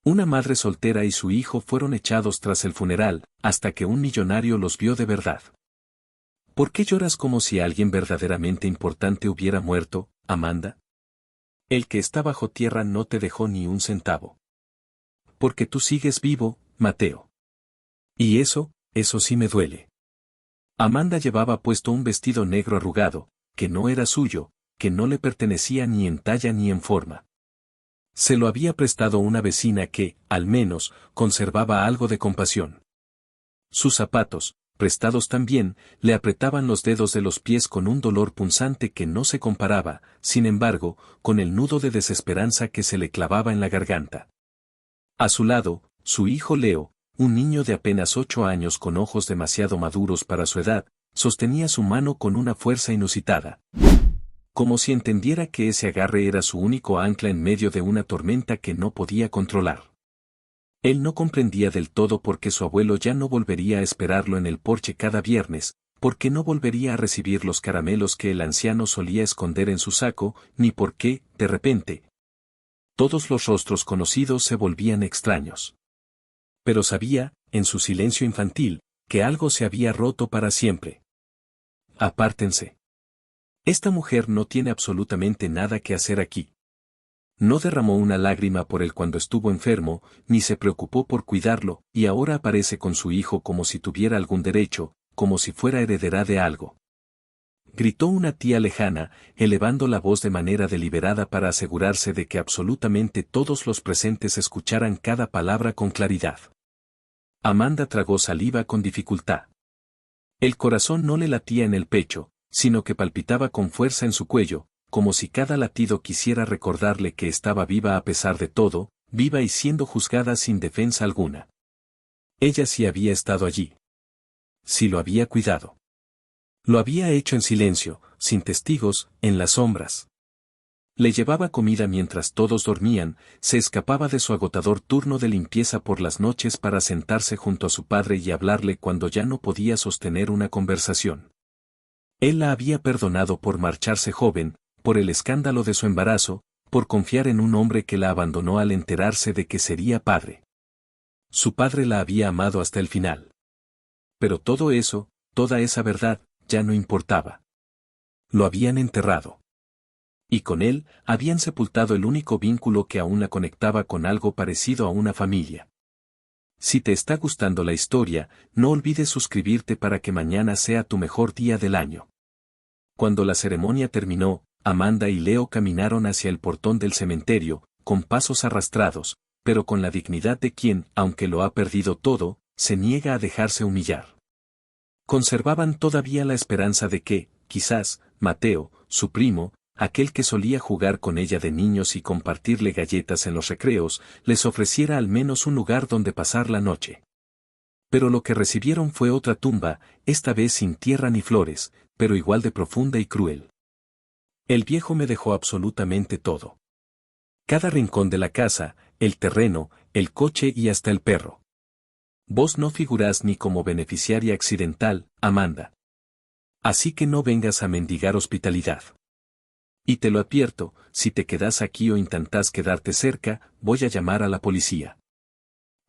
Una madre soltera y su hijo fueron echados tras el funeral, hasta que un millonario los vio de verdad. ¿Por qué lloras como si alguien verdaderamente importante hubiera muerto, Amanda? El que está bajo tierra no te dejó ni un centavo. Porque tú sigues vivo, Mateo. Y eso sí me duele. Amanda llevaba puesto un vestido negro arrugado, que no era suyo, que no le pertenecía ni en talla ni en forma. Se lo había prestado una vecina que, al menos, conservaba algo de compasión. Sus zapatos, prestados también, le apretaban los dedos de los pies con un dolor punzante que no se comparaba, sin embargo, con el nudo de desesperanza que se le clavaba en la garganta. A su lado, su hijo Leo, un niño de apenas 8 años con ojos demasiado maduros para su edad, sostenía su mano con una fuerza inusitada. Como si entendiera que ese agarre era su único ancla en medio de una tormenta que no podía controlar. Él no comprendía del todo por qué su abuelo ya no volvería a esperarlo en el porche cada viernes, por qué no volvería a recibir los caramelos que el anciano solía esconder en su saco, ni por qué, de repente, todos los rostros conocidos se volvían extraños. Pero sabía, en su silencio infantil, que algo se había roto para siempre. Apártense. Esta mujer no tiene absolutamente nada que hacer aquí. No derramó una lágrima por él cuando estuvo enfermo, ni se preocupó por cuidarlo, y ahora aparece con su hijo como si tuviera algún derecho, como si fuera heredera de algo. Gritó una tía lejana, elevando la voz de manera deliberada para asegurarse de que absolutamente todos los presentes escucharan cada palabra con claridad. Amanda tragó saliva con dificultad. El corazón no le latía en el pecho, sino que palpitaba con fuerza en su cuello, como si cada latido quisiera recordarle que estaba viva a pesar de todo, viva y siendo juzgada sin defensa alguna. Ella sí había estado allí. Sí lo había cuidado. Lo había hecho en silencio, sin testigos, en las sombras. Le llevaba comida mientras todos dormían, se escapaba de su agotador turno de limpieza por las noches para sentarse junto a su padre y hablarle cuando ya no podía sostener una conversación. Él la había perdonado por marcharse joven, por el escándalo de su embarazo, por confiar en un hombre que la abandonó al enterarse de que sería padre. Su padre la había amado hasta el final. Pero todo eso, toda esa verdad, ya no importaba. Lo habían enterrado. Y con él, habían sepultado el único vínculo que aún la conectaba con algo parecido a una familia. Si te está gustando la historia, no olvides suscribirte para que mañana sea tu mejor día del año. Cuando la ceremonia terminó, Amanda y Leo caminaron hacia el portón del cementerio, con pasos arrastrados, pero con la dignidad de quien, aunque lo ha perdido todo, se niega a dejarse humillar. Conservaban todavía la esperanza de que, quizás, Mateo, su primo, aquel que solía jugar con ella de niños y compartirle galletas en los recreos, les ofreciera al menos un lugar donde pasar la noche. Pero lo que recibieron fue otra tumba, esta vez sin tierra ni flores, pero igual de profunda y cruel. El viejo me dejó absolutamente todo. Cada rincón de la casa, el terreno, el coche y hasta el perro. Vos no figurás ni como beneficiaria accidental, Amanda. Así que no vengas a mendigar hospitalidad. Y te lo advierto, si te quedas aquí o intentas quedarte cerca, voy a llamar a la policía.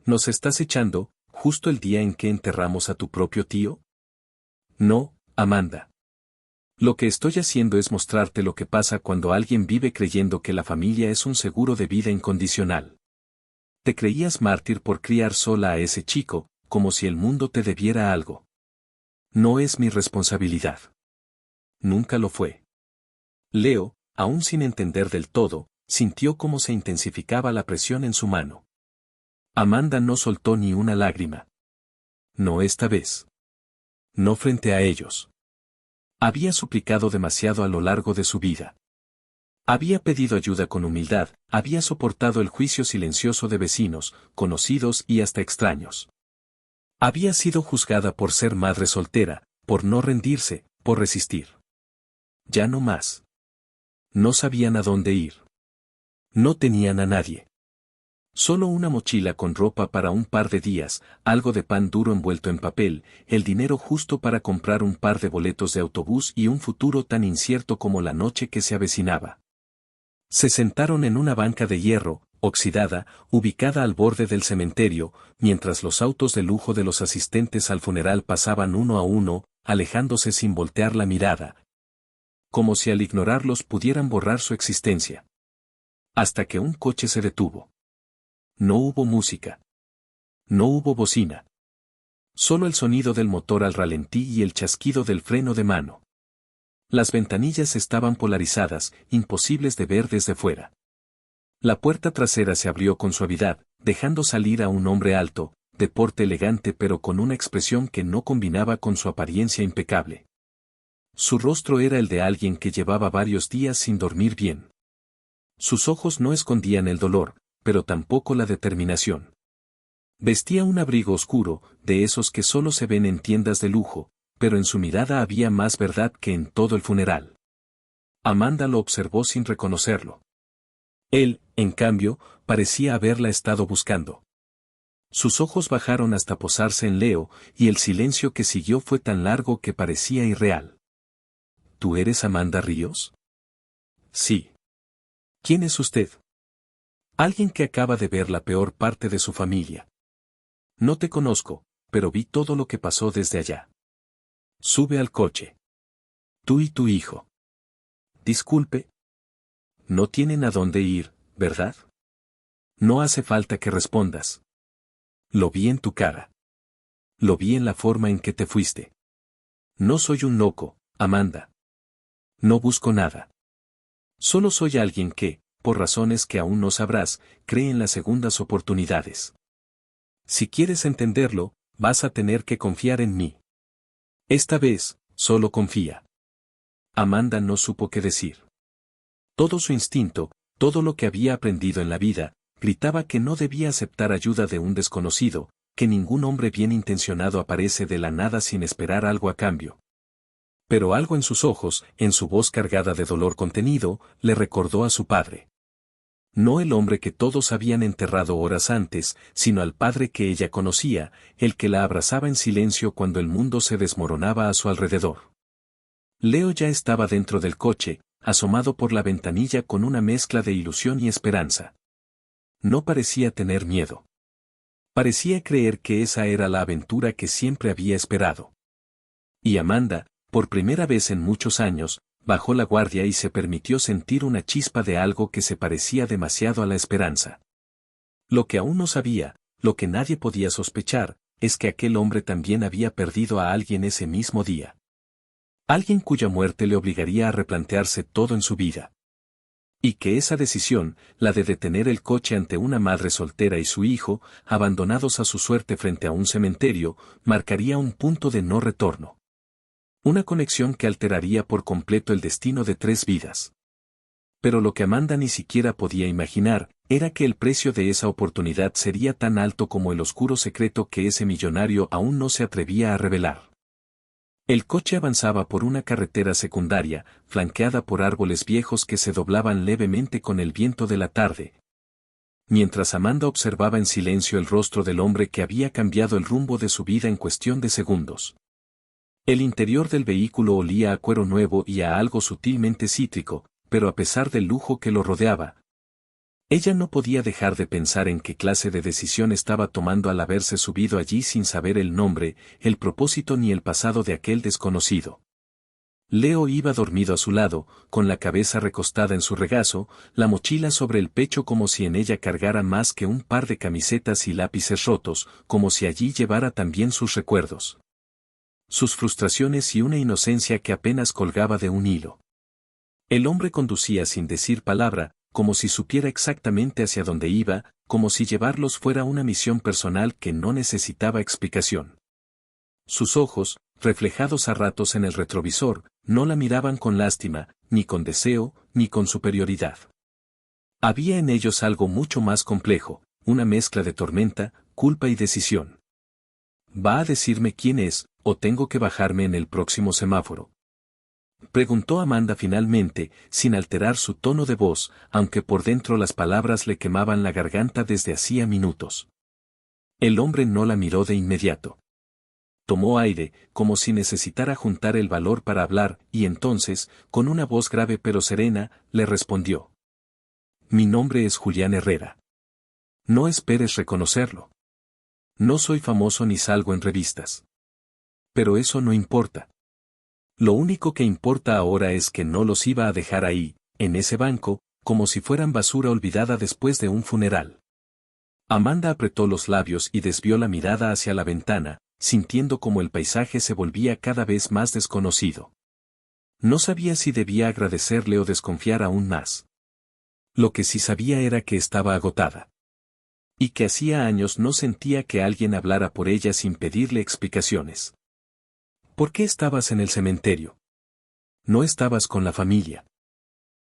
¿Nos estás echando, justo el día en que enterramos a tu propio tío? No, Amanda. Lo que estoy haciendo es mostrarte lo que pasa cuando alguien vive creyendo que la familia es un seguro de vida incondicional. Te creías mártir por criar sola a ese chico, como si el mundo te debiera algo. No es mi responsabilidad. Nunca lo fue. Leo, aún sin entender del todo, sintió cómo se intensificaba la presión en su mano. Amanda no soltó ni una lágrima. No esta vez. No frente a ellos. Había suplicado demasiado a lo largo de su vida. Había pedido ayuda con humildad, había soportado el juicio silencioso de vecinos, conocidos y hasta extraños. Había sido juzgada por ser madre soltera, por no rendirse, por resistir. Ya no más. No sabían a dónde ir. No tenían a nadie. Solo una mochila con ropa para un par de días, algo de pan duro envuelto en papel, el dinero justo para comprar un par de boletos de autobús y un futuro tan incierto como la noche que se avecinaba. Se sentaron en una banca de hierro, oxidada, ubicada al borde del cementerio, mientras los autos de lujo de los asistentes al funeral pasaban uno a uno, alejándose sin voltear la mirada, como si al ignorarlos pudieran borrar su existencia. Hasta que un coche se detuvo. No hubo música. No hubo bocina. Solo el sonido del motor al ralentí y el chasquido del freno de mano. Las ventanillas estaban polarizadas, imposibles de ver desde fuera. La puerta trasera se abrió con suavidad, dejando salir a un hombre alto, de porte elegante pero con una expresión que no combinaba con su apariencia impecable. Su rostro era el de alguien que llevaba varios días sin dormir bien. Sus ojos no escondían el dolor, pero tampoco la determinación. Vestía un abrigo oscuro, de esos que solo se ven en tiendas de lujo, pero en su mirada había más verdad que en todo el funeral. Amanda lo observó sin reconocerlo. Él, en cambio, parecía haberla estado buscando. Sus ojos bajaron hasta posarse en Leo, y el silencio que siguió fue tan largo que parecía irreal. ¿Tú eres Amanda Ríos? Sí. ¿Quién es usted? Alguien que acaba de ver la peor parte de su familia. No te conozco, pero vi todo lo que pasó desde allá. Sube al coche. Tú y tu hijo. Disculpe. No tienen a dónde ir, ¿verdad? No hace falta que respondas. Lo vi en tu cara. Lo vi en la forma en que te fuiste. No soy un loco, Amanda. No busco nada. Solo soy alguien que, por razones que aún no sabrás, cree en las segundas oportunidades. Si quieres entenderlo, vas a tener que confiar en mí. Esta vez, solo confía. Amanda no supo qué decir. Todo su instinto, todo lo que había aprendido en la vida, gritaba que no debía aceptar ayuda de un desconocido, que ningún hombre bien intencionado aparece de la nada sin esperar algo a cambio. Pero algo en sus ojos, en su voz cargada de dolor contenido, le recordó a su padre. No el hombre que todos habían enterrado horas antes, sino al padre que ella conocía, el que la abrazaba en silencio cuando el mundo se desmoronaba a su alrededor. Leo ya estaba dentro del coche, asomado por la ventanilla con una mezcla de ilusión y esperanza. No parecía tener miedo. Parecía creer que esa era la aventura que siempre había esperado. Y Amanda, por primera vez en muchos años, bajó la guardia y se permitió sentir una chispa de algo que se parecía demasiado a la esperanza. Lo que aún no sabía, lo que nadie podía sospechar, es que aquel hombre también había perdido a alguien ese mismo día. Alguien cuya muerte le obligaría a replantearse todo en su vida. Y que esa decisión, la de detener el coche ante una madre soltera y su hijo, abandonados a su suerte frente a un cementerio, marcaría un punto de no retorno. Una conexión que alteraría por completo el destino de 3 vidas. Pero lo que Amanda ni siquiera podía imaginar, era que el precio de esa oportunidad sería tan alto como el oscuro secreto que ese millonario aún no se atrevía a revelar. El coche avanzaba por una carretera secundaria, flanqueada por árboles viejos que se doblaban levemente con el viento de la tarde. Mientras Amanda observaba en silencio el rostro del hombre que había cambiado el rumbo de su vida en cuestión de segundos. El interior del vehículo olía a cuero nuevo y a algo sutilmente cítrico, pero a pesar del lujo que lo rodeaba, ella no podía dejar de pensar en qué clase de decisión estaba tomando al haberse subido allí sin saber el nombre, el propósito ni el pasado de aquel desconocido. Leo iba dormido a su lado, con la cabeza recostada en su regazo, la mochila sobre el pecho como si en ella cargara más que un par de camisetas y lápices rotos, como si allí llevara también sus recuerdos. Sus frustraciones y una inocencia que apenas colgaba de un hilo. El hombre conducía sin decir palabra, como si supiera exactamente hacia dónde iba, como si llevarlos fuera una misión personal que no necesitaba explicación. Sus ojos, reflejados a ratos en el retrovisor, no la miraban con lástima, ni con deseo, ni con superioridad. Había en ellos algo mucho más complejo, una mezcla de tormenta, culpa y decisión. ¿Va a decirme quién es, o tengo que bajarme en el próximo semáforo? Preguntó Amanda finalmente, sin alterar su tono de voz, aunque por dentro las palabras le quemaban la garganta desde hacía minutos. El hombre no la miró de inmediato. Tomó aire, como si necesitara juntar el valor para hablar, y entonces, con una voz grave pero serena, le respondió. Mi nombre es Julián Herrera. No esperes reconocerlo. No soy famoso ni salgo en revistas. Pero eso no importa. Lo único que importa ahora es que no los iba a dejar ahí, en ese banco, como si fueran basura olvidada después de un funeral. Amanda apretó los labios y desvió la mirada hacia la ventana, sintiendo como el paisaje se volvía cada vez más desconocido. No sabía si debía agradecerle o desconfiar aún más. Lo que sí sabía era que estaba agotada. Y que hacía años no sentía que alguien hablara por ella sin pedirle explicaciones. ¿Por qué estabas en el cementerio? No estabas con la familia.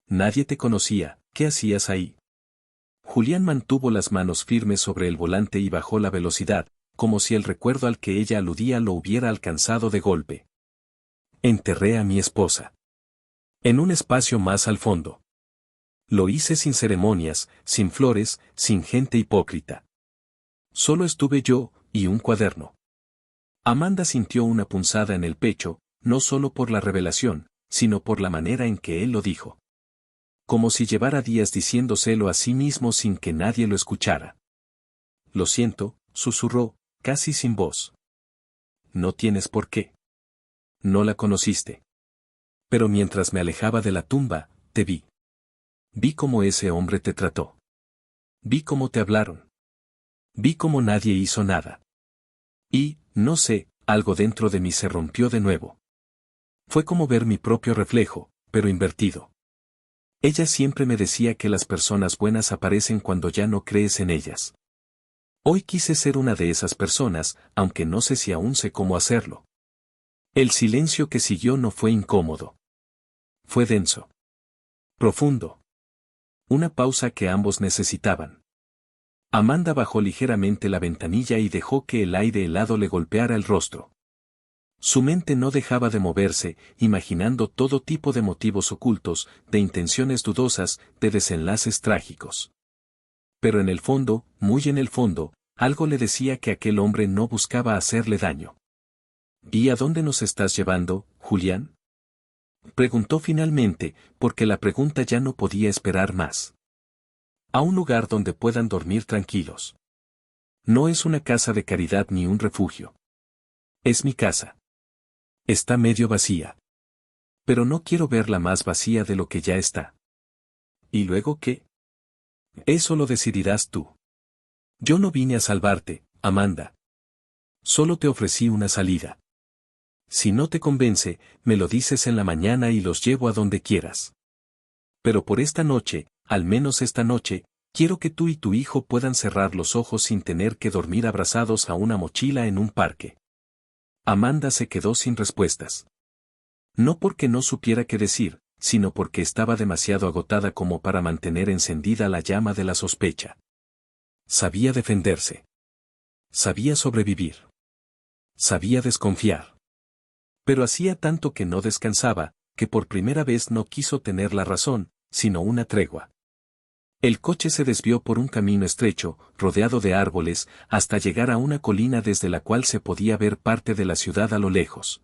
Nadie te conocía, ¿qué hacías ahí? Julián mantuvo las manos firmes sobre el volante y bajó la velocidad, como si el recuerdo al que ella aludía lo hubiera alcanzado de golpe. Enterré a mi esposa. En un espacio más al fondo. Lo hice sin ceremonias, sin flores, sin gente hipócrita. Solo estuve yo, y un cuaderno. Amanda sintió una punzada en el pecho, no solo por la revelación, sino por la manera en que él lo dijo. Como si llevara días diciéndoselo a sí mismo sin que nadie lo escuchara. Lo siento, susurró, casi sin voz. No tienes por qué. No la conociste. Pero mientras me alejaba de la tumba, te vi. Vi cómo ese hombre te trató. Vi cómo te hablaron. Vi cómo nadie hizo nada. Y, no sé, algo dentro de mí se rompió de nuevo. Fue como ver mi propio reflejo, pero invertido. Ella siempre me decía que las personas buenas aparecen cuando ya no crees en ellas. Hoy quise ser una de esas personas, aunque no sé si aún sé cómo hacerlo. El silencio que siguió no fue incómodo. Fue denso. Profundo. Una pausa que ambos necesitaban. Amanda bajó ligeramente la ventanilla y dejó que el aire helado le golpeara el rostro. Su mente no dejaba de moverse, imaginando todo tipo de motivos ocultos, de intenciones dudosas, de desenlaces trágicos. Pero en el fondo, muy en el fondo, algo le decía que aquel hombre no buscaba hacerle daño. ¿Y a dónde nos estás llevando, Julián? Preguntó finalmente, porque la pregunta ya no podía esperar más. A un lugar donde puedan dormir tranquilos. No es una casa de caridad ni un refugio. Es mi casa. Está medio vacía. Pero no quiero verla más vacía de lo que ya está. ¿Y luego qué? Eso lo decidirás tú. Yo no vine a salvarte, Amanda. Solo te ofrecí una salida. Si no te convence, me lo dices en la mañana y los llevo a donde quieras. Pero por esta noche, al menos esta noche, quiero que tú y tu hijo puedan cerrar los ojos sin tener que dormir abrazados a una mochila en un parque. Amanda se quedó sin respuestas. No porque no supiera qué decir, sino porque estaba demasiado agotada como para mantener encendida la llama de la sospecha. Sabía defenderse. Sabía sobrevivir. Sabía desconfiar. Pero hacía tanto que no descansaba, que por primera vez no quiso tener la razón, sino una tregua. El coche se desvió por un camino estrecho, rodeado de árboles, hasta llegar a una colina desde la cual se podía ver parte de la ciudad a lo lejos.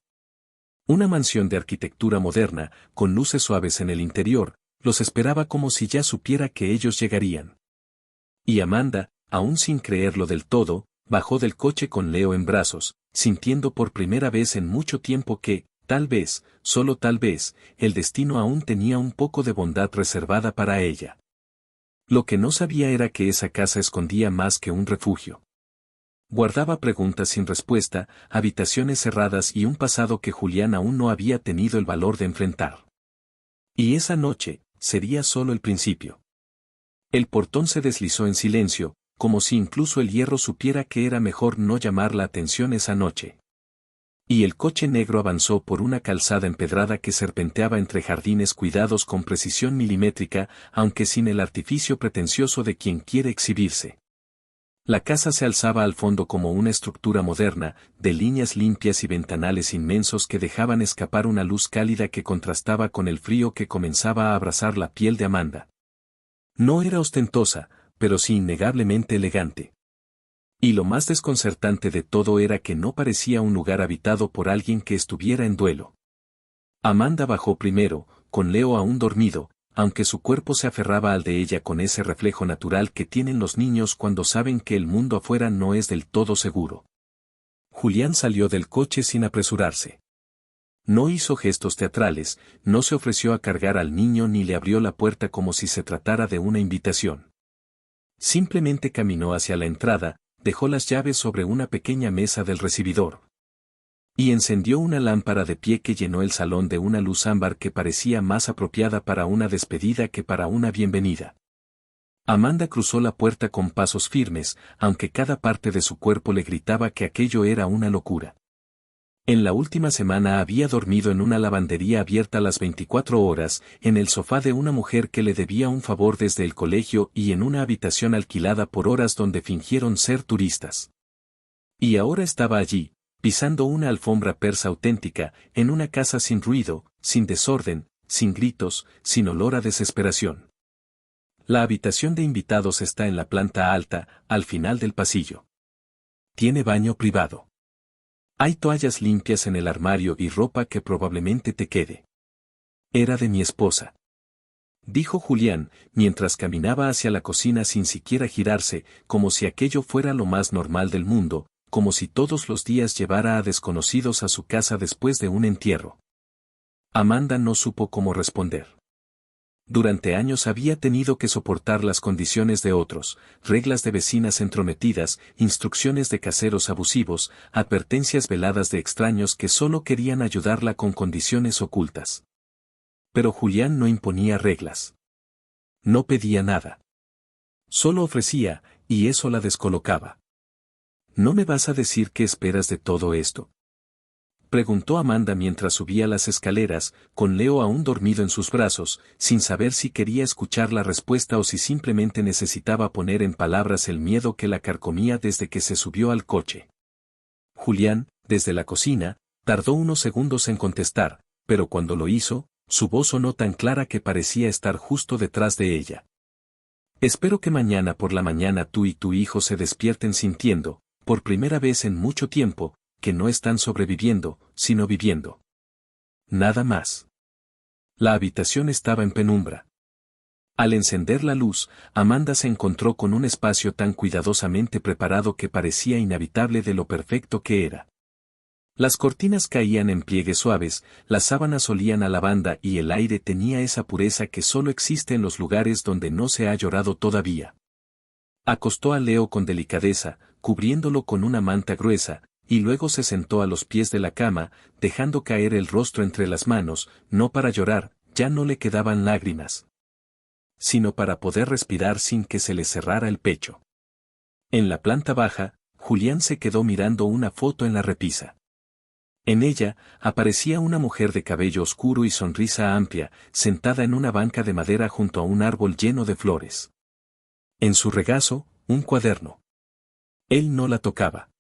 Una mansión de arquitectura moderna, con luces suaves en el interior, los esperaba como si ya supiera que ellos llegarían. Y Amanda, aún sin creerlo del todo, bajó del coche con Leo en brazos, sintiendo por primera vez en mucho tiempo que, tal vez, solo tal vez, el destino aún tenía un poco de bondad reservada para ella. Lo que no sabía era que esa casa escondía más que un refugio. Guardaba preguntas sin respuesta, habitaciones cerradas y un pasado que Julián aún no había tenido el valor de enfrentar. Y esa noche, sería solo el principio. El portón se deslizó en silencio, como si incluso el hierro supiera que era mejor no llamar la atención esa noche. Y el coche negro avanzó por una calzada empedrada que serpenteaba entre jardines cuidados con precisión milimétrica, aunque sin el artificio pretencioso de quien quiere exhibirse. La casa se alzaba al fondo como una estructura moderna, de líneas limpias y ventanales inmensos que dejaban escapar una luz cálida que contrastaba con el frío que comenzaba a abrasar la piel de Amanda. No era ostentosa, pero sí innegablemente elegante. Y lo más desconcertante de todo era que no parecía un lugar habitado por alguien que estuviera en duelo. Amanda bajó primero, con Leo aún dormido, aunque su cuerpo se aferraba al de ella con ese reflejo natural que tienen los niños cuando saben que el mundo afuera no es del todo seguro. Julián salió del coche sin apresurarse. No hizo gestos teatrales, no se ofreció a cargar al niño ni le abrió la puerta como si se tratara de una invitación. Simplemente caminó hacia la entrada, dejó las llaves sobre una pequeña mesa del recibidor. Y encendió una lámpara de pie que llenó el salón de una luz ámbar que parecía más apropiada para una despedida que para una bienvenida. Amanda cruzó la puerta con pasos firmes, aunque cada parte de su cuerpo le gritaba que aquello era una locura. En la última semana había dormido en una lavandería abierta las 24 horas, en el sofá de una mujer que le debía un favor desde el colegio y en una habitación alquilada por horas donde fingieron ser turistas. Y ahora estaba allí, pisando una alfombra persa auténtica, en una casa sin ruido, sin desorden, sin gritos, sin olor a desesperación. La habitación de invitados está en la planta alta, al final del pasillo. Tiene baño privado. Hay toallas limpias en el armario y ropa que probablemente te quede. Era de mi esposa. Dijo Julián, mientras caminaba hacia la cocina sin siquiera girarse, como si aquello fuera lo más normal del mundo, como si todos los días llevara a desconocidos a su casa después de un entierro. Amanda no supo cómo responder. Durante años había tenido que soportar las condiciones de otros, reglas de vecinas entrometidas, instrucciones de caseros abusivos, advertencias veladas de extraños que solo querían ayudarla con condiciones ocultas. Pero Julián no imponía reglas. No pedía nada. Solo ofrecía, y eso la descolocaba. ¿No me vas a decir qué esperas de todo esto?, preguntó Amanda mientras subía las escaleras, con Leo aún dormido en sus brazos, sin saber si quería escuchar la respuesta o si simplemente necesitaba poner en palabras el miedo que la carcomía desde que se subió al coche. Julián, desde la cocina, tardó unos segundos en contestar, pero cuando lo hizo, su voz sonó tan clara que parecía estar justo detrás de ella. Espero que mañana por la mañana tú y tu hijo se despierten sintiendo, por primera vez en mucho tiempo, que no están sobreviviendo, sino viviendo. Nada más. La habitación estaba en penumbra. Al encender la luz, Amanda se encontró con un espacio tan cuidadosamente preparado que parecía inhabitable de lo perfecto que era. Las cortinas caían en pliegues suaves, las sábanas olían a lavanda y el aire tenía esa pureza que solo existe en los lugares donde no se ha llorado todavía. Acostó a Leo con delicadeza, cubriéndolo con una manta gruesa, y luego se sentó a los pies de la cama, dejando caer el rostro entre las manos, no para llorar, ya no le quedaban lágrimas, sino para poder respirar sin que se le cerrara el pecho. En la planta baja, Julián se quedó mirando una foto en la repisa. En ella, aparecía una mujer de cabello oscuro y sonrisa amplia, sentada en una banca de madera junto a un árbol lleno de flores. En su regazo, un cuaderno. Él no la tocaba.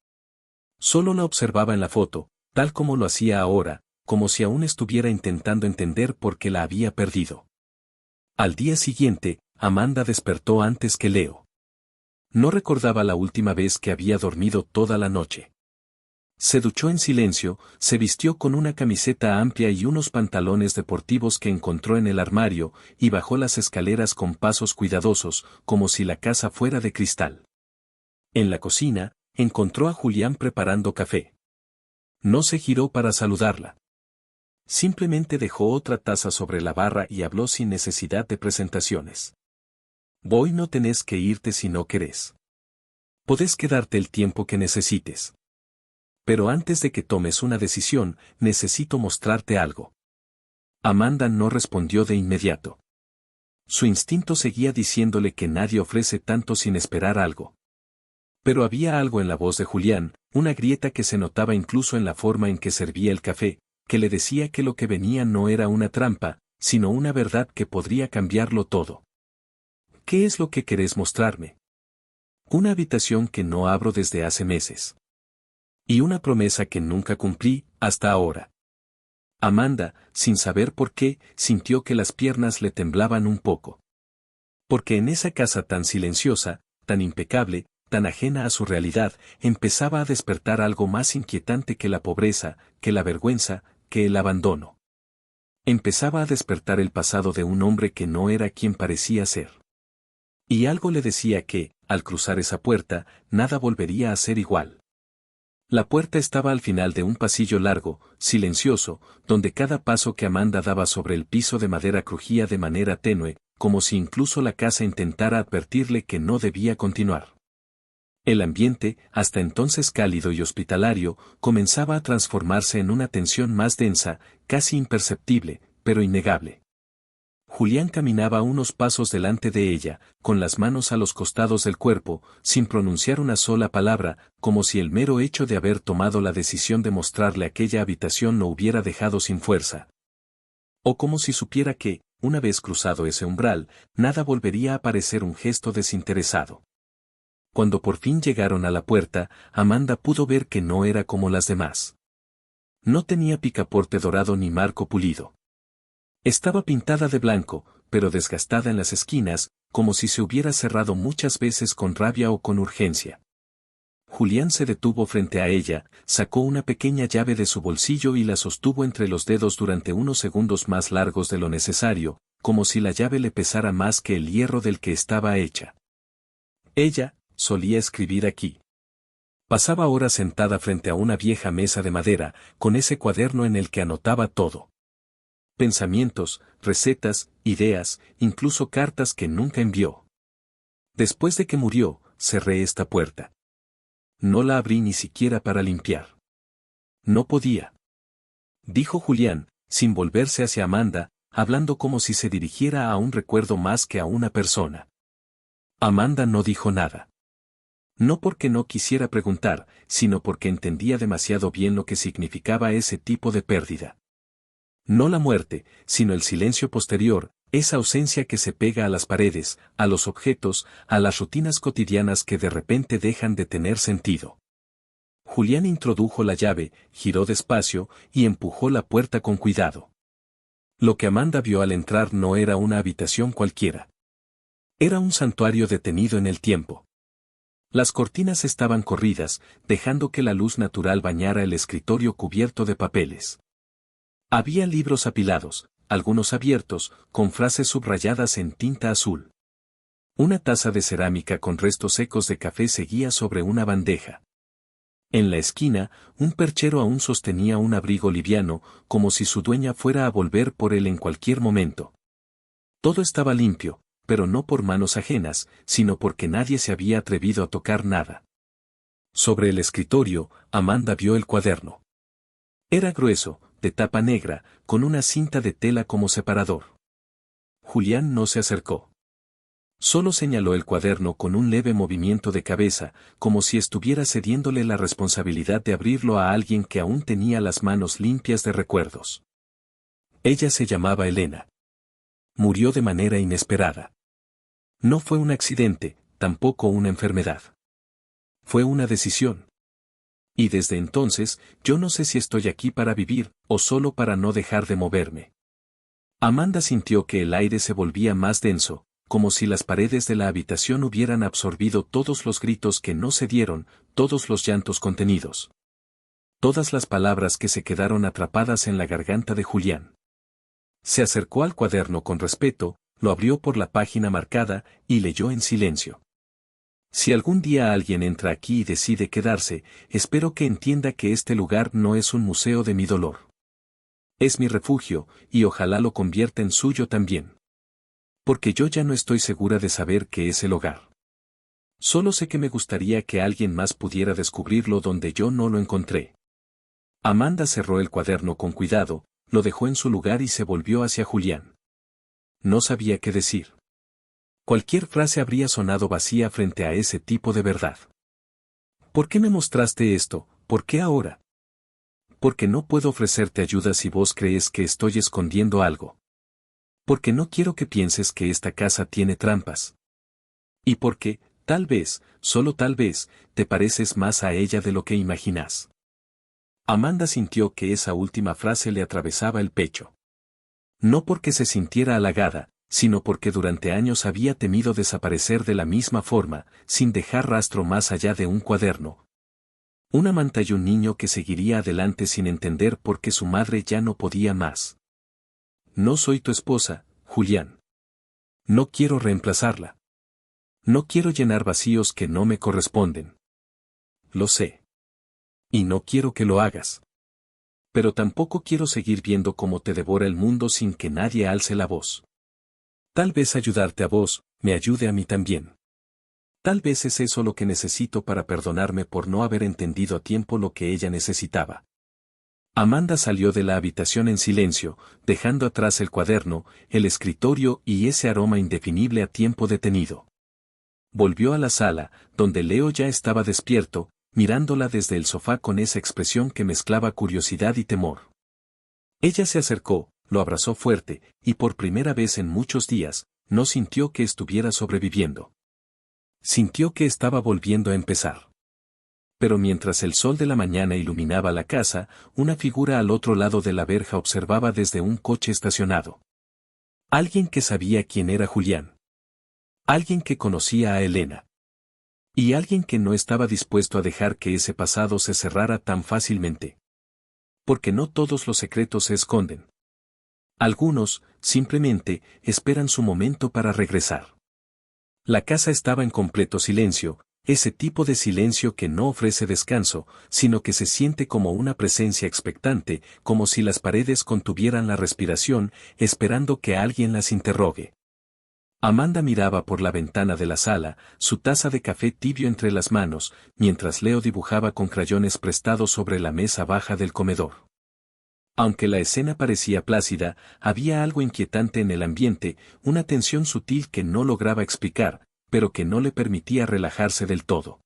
Solo la observaba en la foto, tal como lo hacía ahora, como si aún estuviera intentando entender por qué la había perdido. Al día siguiente, Amanda despertó antes que Leo. No recordaba la última vez que había dormido toda la noche. Se duchó en silencio, se vistió con una camiseta amplia y unos pantalones deportivos que encontró en el armario, y bajó las escaleras con pasos cuidadosos, como si la casa fuera de cristal. En la cocina, encontró a Julián preparando café. No se giró para saludarla. Simplemente dejó otra taza sobre la barra y habló sin necesidad de presentaciones. Voy, no tenés que irte si no querés. Podés quedarte el tiempo que necesites. Pero antes de que tomes una decisión, necesito mostrarte algo. Amanda no respondió de inmediato. Su instinto seguía diciéndole que nadie ofrece tanto sin esperar algo. Pero había algo en la voz de Julián, una grieta que se notaba incluso en la forma en que servía el café, que le decía que lo que venía no era una trampa, sino una verdad que podría cambiarlo todo. ¿Qué es lo que querés mostrarme? Una habitación que no abro desde hace meses. Y una promesa que nunca cumplí, hasta ahora. Amanda, sin saber por qué, sintió que las piernas le temblaban un poco. Porque en esa casa tan silenciosa, tan impecable, tan ajena a su realidad, empezaba a despertar algo más inquietante que la pobreza, que la vergüenza, que el abandono. Empezaba a despertar el pasado de un hombre que no era quien parecía ser. Y algo le decía que, al cruzar esa puerta, nada volvería a ser igual. La puerta estaba al final de un pasillo largo, silencioso, donde cada paso que Amanda daba sobre el piso de madera crujía de manera tenue, como si incluso la casa intentara advertirle que no debía continuar. El ambiente, hasta entonces cálido y hospitalario, comenzaba a transformarse en una tensión más densa, casi imperceptible, pero innegable. Julián caminaba unos pasos delante de ella, con las manos a los costados del cuerpo, sin pronunciar una sola palabra, como si el mero hecho de haber tomado la decisión de mostrarle aquella habitación lo hubiera dejado sin fuerza. O como si supiera que, una vez cruzado ese umbral, nada volvería a parecer un gesto desinteresado. Cuando por fin llegaron a la puerta, Amanda pudo ver que no era como las demás. No tenía picaporte dorado ni marco pulido. Estaba pintada de blanco, pero desgastada en las esquinas, como si se hubiera cerrado muchas veces con rabia o con urgencia. Julián se detuvo frente a ella, sacó una pequeña llave de su bolsillo y la sostuvo entre los dedos durante unos segundos más largos de lo necesario, como si la llave le pesara más que el hierro del que estaba hecha. Ella solía escribir aquí. Pasaba horas sentada frente a una vieja mesa de madera, con ese cuaderno en el que anotaba todo. Pensamientos, recetas, ideas, incluso cartas que nunca envió. Después de que murió, cerré esta puerta. No la abrí ni siquiera para limpiar. No podía. Dijo Julián, sin volverse hacia Amanda, hablando como si se dirigiera a un recuerdo más que a una persona. Amanda no dijo nada. No porque no quisiera preguntar, sino porque entendía demasiado bien lo que significaba ese tipo de pérdida. No la muerte, sino el silencio posterior, esa ausencia que se pega a las paredes, a los objetos, a las rutinas cotidianas que de repente dejan de tener sentido. Julián introdujo la llave, giró despacio, y empujó la puerta con cuidado. Lo que Amanda vio al entrar no era una habitación cualquiera. Era un santuario detenido en el tiempo. Las cortinas estaban corridas, dejando que la luz natural bañara el escritorio cubierto de papeles. Había libros apilados, algunos abiertos, con frases subrayadas en tinta azul. Una taza de cerámica con restos secos de café seguía sobre una bandeja. En la esquina, un perchero aún sostenía un abrigo liviano, como si su dueña fuera a volver por él en cualquier momento. Todo estaba limpio, pero no por manos ajenas, sino porque nadie se había atrevido a tocar nada. Sobre el escritorio, Amanda vio el cuaderno. Era grueso, de tapa negra, con una cinta de tela como separador. Julián no se acercó. Solo señaló el cuaderno con un leve movimiento de cabeza, como si estuviera cediéndole la responsabilidad de abrirlo a alguien que aún tenía las manos limpias de recuerdos. Ella se llamaba Elena. Murió de manera inesperada. No fue un accidente, tampoco una enfermedad. Fue una decisión. Y desde entonces, yo no sé si estoy aquí para vivir, o solo para no dejar de moverme. Amanda sintió que el aire se volvía más denso, como si las paredes de la habitación hubieran absorbido todos los gritos que no se dieron, todos los llantos contenidos. Todas las palabras que se quedaron atrapadas en la garganta de Julián. Se acercó al cuaderno con respeto, lo abrió por la página marcada, y leyó en silencio. Si algún día alguien entra aquí y decide quedarse, espero que entienda que este lugar no es un museo de mi dolor. Es mi refugio, y ojalá lo convierta en suyo también. Porque yo ya no estoy segura de saber qué es el hogar. Solo sé que me gustaría que alguien más pudiera descubrirlo donde yo no lo encontré. Amanda cerró el cuaderno con cuidado, lo dejó en su lugar y se volvió hacia Julián. No sabía qué decir. Cualquier frase habría sonado vacía frente a ese tipo de verdad. ¿Por qué me mostraste esto? ¿Por qué ahora? Porque no puedo ofrecerte ayuda si vos crees que estoy escondiendo algo. Porque no quiero que pienses que esta casa tiene trampas. Y porque, tal vez, solo tal vez, te pareces más a ella de lo que imaginas. Amanda sintió que esa última frase le atravesaba el pecho. No porque se sintiera halagada, sino porque durante años había temido desaparecer de la misma forma, sin dejar rastro más allá de un cuaderno. Una manta y un niño que seguiría adelante sin entender por qué su madre ya no podía más. No soy tu esposa, Julián. No quiero reemplazarla. No quiero llenar vacíos que no me corresponden. Lo sé. Y no quiero que lo hagas. Pero tampoco quiero seguir viendo cómo te devora el mundo sin que nadie alce la voz. Tal vez ayudarte a vos, me ayude a mí también. Tal vez es eso lo que necesito para perdonarme por no haber entendido a tiempo lo que ella necesitaba. Amanda salió de la habitación en silencio, dejando atrás el cuaderno, el escritorio y ese aroma indefinible a tiempo detenido. Volvió a la sala, donde Leo ya estaba despierto, mirándola desde el sofá con esa expresión que mezclaba curiosidad y temor. Ella se acercó, lo abrazó fuerte, y por primera vez en muchos días, no sintió que estuviera sobreviviendo. Sintió que estaba volviendo a empezar. Pero mientras el sol de la mañana iluminaba la casa, una figura al otro lado de la verja observaba desde un coche estacionado. Alguien que sabía quién era Julián. Alguien que conocía a Elena. Y alguien que no estaba dispuesto a dejar que ese pasado se cerrara tan fácilmente. Porque no todos los secretos se esconden. Algunos, simplemente, esperan su momento para regresar. La casa estaba en completo silencio, ese tipo de silencio que no ofrece descanso, sino que se siente como una presencia expectante, como si las paredes contuvieran la respiración, esperando que alguien las interrogue. Amanda miraba por la ventana de la sala, su taza de café tibio entre las manos, mientras Leo dibujaba con crayones prestados sobre la mesa baja del comedor. Aunque la escena parecía plácida, había algo inquietante en el ambiente, una tensión sutil que no lograba explicar, pero que no le permitía relajarse del todo.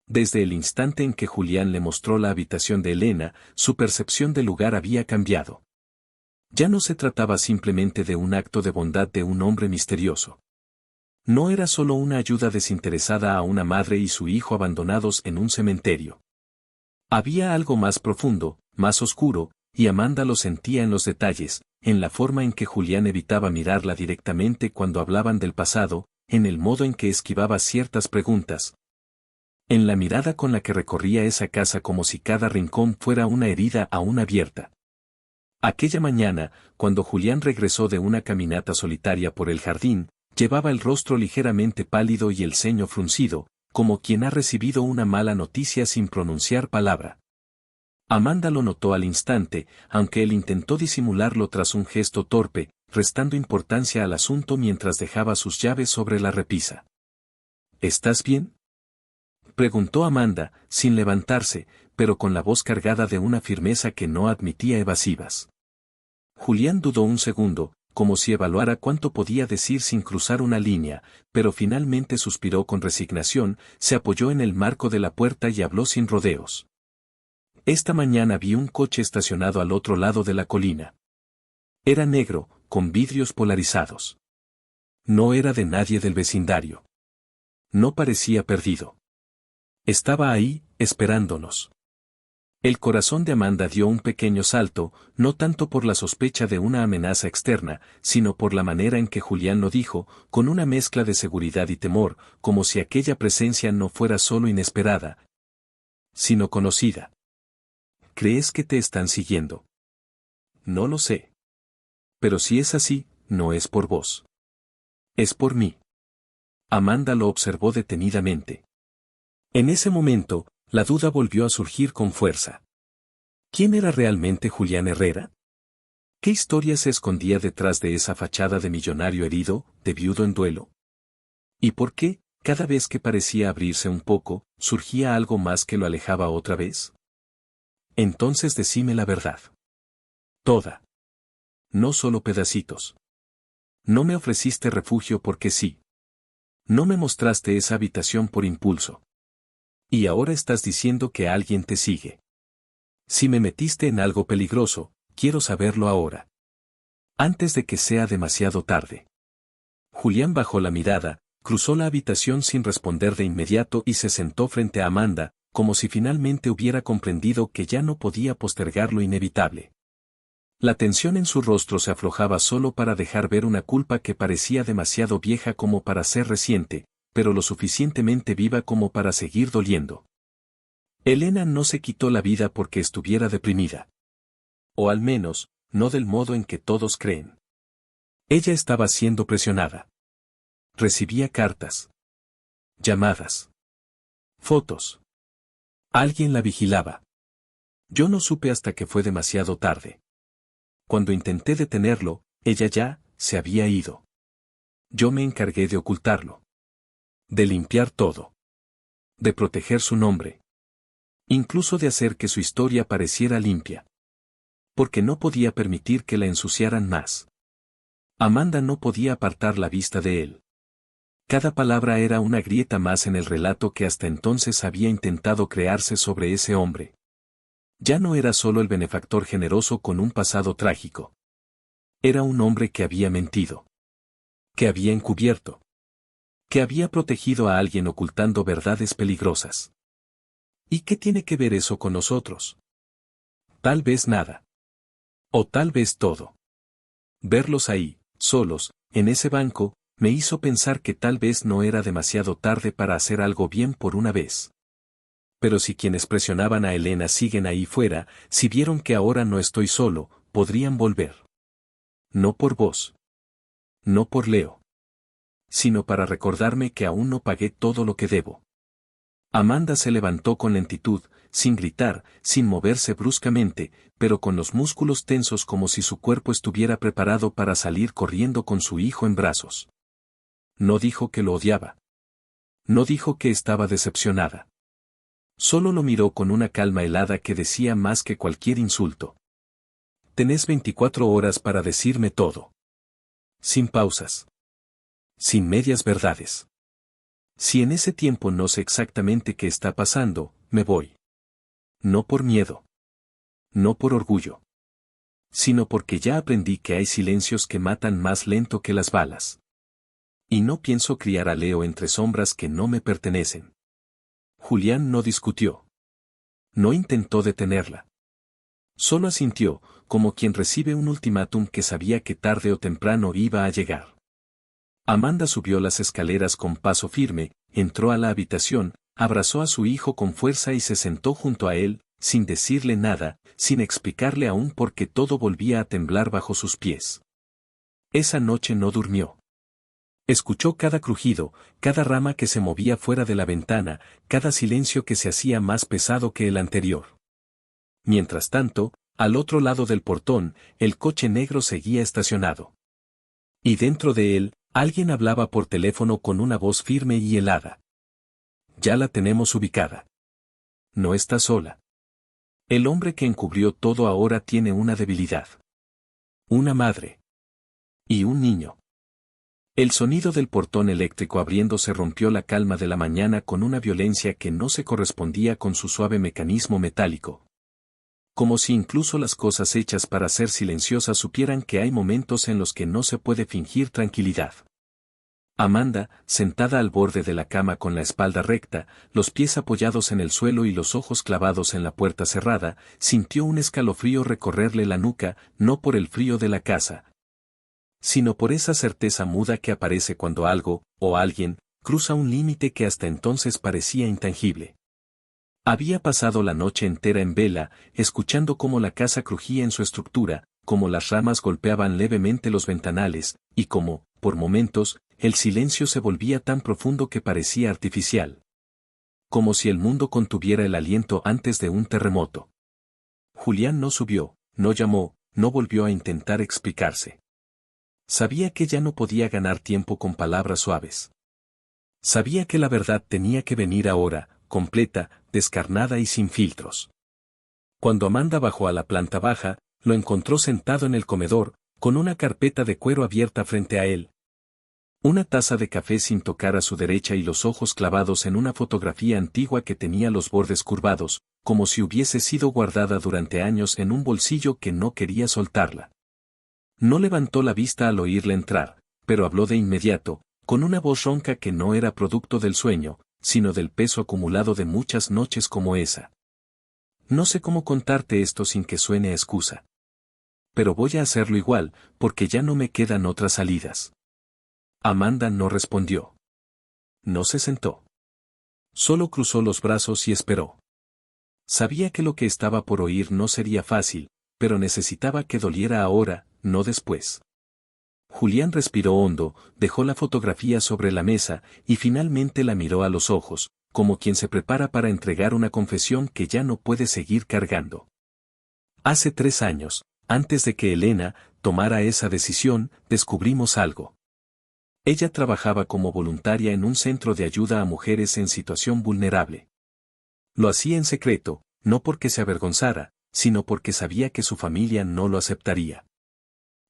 Desde el instante en que Julián le mostró la habitación de Elena, su percepción del lugar había cambiado. Ya no se trataba simplemente de un acto de bondad de un hombre misterioso. No era solo una ayuda desinteresada a una madre y su hijo abandonados en un cementerio. Había algo más profundo, más oscuro, y Amanda lo sentía en los detalles, en la forma en que Julián evitaba mirarla directamente cuando hablaban del pasado, en el modo en que esquivaba ciertas preguntas. En la mirada con la que recorría esa casa como si cada rincón fuera una herida aún abierta. Aquella mañana, cuando Julián regresó de una caminata solitaria por el jardín, llevaba el rostro ligeramente pálido y el ceño fruncido, como quien ha recibido una mala noticia sin pronunciar palabra. Amanda lo notó al instante, aunque él intentó disimularlo tras un gesto torpe, restando importancia al asunto mientras dejaba sus llaves sobre la repisa. ¿Estás bien?, preguntó Amanda, sin levantarse, pero con la voz cargada de una firmeza que no admitía evasivas. Julián dudó un segundo, como si evaluara cuánto podía decir sin cruzar una línea, pero finalmente suspiró con resignación, se apoyó en el marco de la puerta y habló sin rodeos. Esta mañana vi un coche estacionado al otro lado de la colina. Era negro, con vidrios polarizados. No era de nadie del vecindario. No parecía perdido. Estaba ahí, esperándonos. El corazón de Amanda dio un pequeño salto, no tanto por la sospecha de una amenaza externa, sino por la manera en que Julián lo dijo, con una mezcla de seguridad y temor, como si aquella presencia no fuera solo inesperada, sino conocida. ¿Crees que te están siguiendo? No lo sé. Pero si es así, no es por vos. Es por mí. Amanda lo observó detenidamente. En ese momento, la duda volvió a surgir con fuerza. ¿Quién era realmente Julián Herrera? ¿Qué historia se escondía detrás de esa fachada de millonario herido, de viudo en duelo? ¿Y por qué, cada vez que parecía abrirse un poco, surgía algo más que lo alejaba otra vez? Entonces decime la verdad. Toda. No solo pedacitos. No me ofreciste refugio porque sí. No me mostraste esa habitación por impulso. Y ahora estás diciendo que alguien te sigue. Si me metiste en algo peligroso, quiero saberlo ahora. Antes de que sea demasiado tarde. Julián bajó la mirada, cruzó la habitación sin responder de inmediato y se sentó frente a Amanda, como si finalmente hubiera comprendido que ya no podía postergar lo inevitable. La tensión en su rostro se aflojaba solo para dejar ver una culpa que parecía demasiado vieja como para ser reciente, pero lo suficientemente viva como para seguir doliendo. Elena no se quitó la vida porque estuviera deprimida. O al menos, no del modo en que todos creen. Ella estaba siendo presionada. Recibía cartas, llamadas, fotos. Alguien la vigilaba. Yo no supe hasta que fue demasiado tarde. Cuando intenté detenerlo, ella ya se había ido. Yo me encargué de ocultarlo. De limpiar todo. De proteger su nombre. Incluso de hacer que su historia pareciera limpia. Porque no podía permitir que la ensuciaran más. Amanda no podía apartar la vista de él. Cada palabra era una grieta más en el relato que hasta entonces había intentado crearse sobre ese hombre. Ya no era solo el benefactor generoso con un pasado trágico. Era un hombre que había mentido. Que había encubierto. Que había protegido a alguien ocultando verdades peligrosas. ¿Y qué tiene que ver eso con nosotros? Tal vez nada. O tal vez todo. Verlos ahí, solos, en ese banco, me hizo pensar que tal vez no era demasiado tarde para hacer algo bien por una vez. Pero si quienes presionaban a Elena siguen ahí fuera, si vieron que ahora no estoy solo, podrían volver. No por vos. No por Leo. Sino para recordarme que aún no pagué todo lo que debo. Amanda se levantó con lentitud, sin gritar, sin moverse bruscamente, pero con los músculos tensos como si su cuerpo estuviera preparado para salir corriendo con su hijo en brazos. No dijo que lo odiaba. No dijo que estaba decepcionada. Solo lo miró con una calma helada que decía más que cualquier insulto. Tenés 24 horas para decirme todo. Sin pausas. Sin medias verdades. Si en ese tiempo no sé exactamente qué está pasando, me voy. No por miedo. No por orgullo. Sino porque ya aprendí que hay silencios que matan más lento que las balas. Y no pienso criar a Leo entre sombras que no me pertenecen. Julián no discutió. No intentó detenerla. Solo asintió, como quien recibe un ultimátum que sabía que tarde o temprano iba a llegar. Amanda subió las escaleras con paso firme, entró a la habitación, abrazó a su hijo con fuerza y se sentó junto a él, sin decirle nada, sin explicarle aún por qué todo volvía a temblar bajo sus pies. Esa noche no durmió. Escuchó cada crujido, cada rama que se movía fuera de la ventana, cada silencio que se hacía más pesado que el anterior. Mientras tanto, al otro lado del portón, el coche negro seguía estacionado. Y dentro de él, alguien hablaba por teléfono con una voz firme y helada. Ya la tenemos ubicada. No está sola. El hombre que encubrió todo ahora tiene una debilidad. Una madre. Y un niño. El sonido del portón eléctrico abriéndose rompió la calma de la mañana con una violencia que no se correspondía con su suave mecanismo metálico. Como si incluso las cosas hechas para ser silenciosas supieran que hay momentos en los que no se puede fingir tranquilidad. Amanda, sentada al borde de la cama con la espalda recta, los pies apoyados en el suelo y los ojos clavados en la puerta cerrada, sintió un escalofrío recorrerle la nuca, no por el frío de la casa, sino por esa certeza muda que aparece cuando algo, o alguien, cruza un límite que hasta entonces parecía intangible. Había pasado la noche entera en vela, escuchando cómo la casa crujía en su estructura, cómo las ramas golpeaban levemente los ventanales, y cómo, por momentos, el silencio se volvía tan profundo que parecía artificial. Como si el mundo contuviera el aliento antes de un terremoto. Julián no subió, no llamó, no volvió a intentar explicarse. Sabía que ya no podía ganar tiempo con palabras suaves. Sabía que la verdad tenía que venir ahora, completa, descarnada y sin filtros. Cuando Amanda bajó a la planta baja, lo encontró sentado en el comedor, con una carpeta de cuero abierta frente a él. Una taza de café sin tocar a su derecha y los ojos clavados en una fotografía antigua que tenía los bordes curvados, como si hubiese sido guardada durante años en un bolsillo que no quería soltarla. No levantó la vista al oírle entrar, pero habló de inmediato, con una voz ronca que no era producto del sueño, sino del peso acumulado de muchas noches como esa. No sé cómo contarte esto sin que suene a excusa. Pero voy a hacerlo igual, porque ya no me quedan otras salidas. Amanda no respondió. No se sentó. Solo cruzó los brazos y esperó. Sabía que lo que estaba por oír no sería fácil, pero necesitaba que doliera ahora, no después. Julián respiró hondo, dejó la fotografía sobre la mesa y finalmente la miró a los ojos, como quien se prepara para entregar una confesión que ya no puede seguir cargando. Hace 3 años, antes de que Elena tomara esa decisión, descubrimos algo. Ella trabajaba como voluntaria en un centro de ayuda a mujeres en situación vulnerable. Lo hacía en secreto, no porque se avergonzara, sino porque sabía que su familia no lo aceptaría.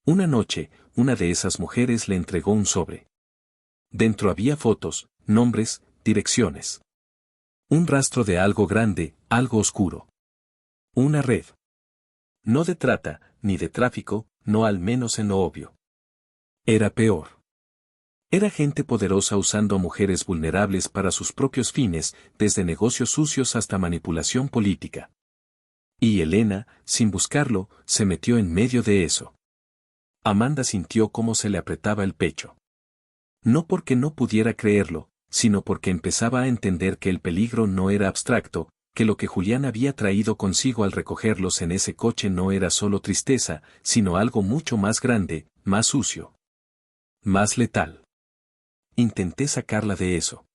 Una noche, una de esas mujeres le entregó un sobre. Dentro había fotos, nombres, direcciones. Un rastro de algo grande, algo oscuro. Una red. No de trata, ni de tráfico, no al menos en lo obvio. Era peor. Era gente poderosa usando a mujeres vulnerables para sus propios fines, desde negocios sucios hasta manipulación política. Y Elena, sin buscarlo, se metió en medio de eso. Amanda sintió cómo se le apretaba el pecho. No porque no pudiera creerlo, sino porque empezaba a entender que el peligro no era abstracto, que lo que Julián había traído consigo al recogerlos en ese coche no era solo tristeza, sino algo mucho más grande, más sucio. Más letal. Intenté sacarla de eso.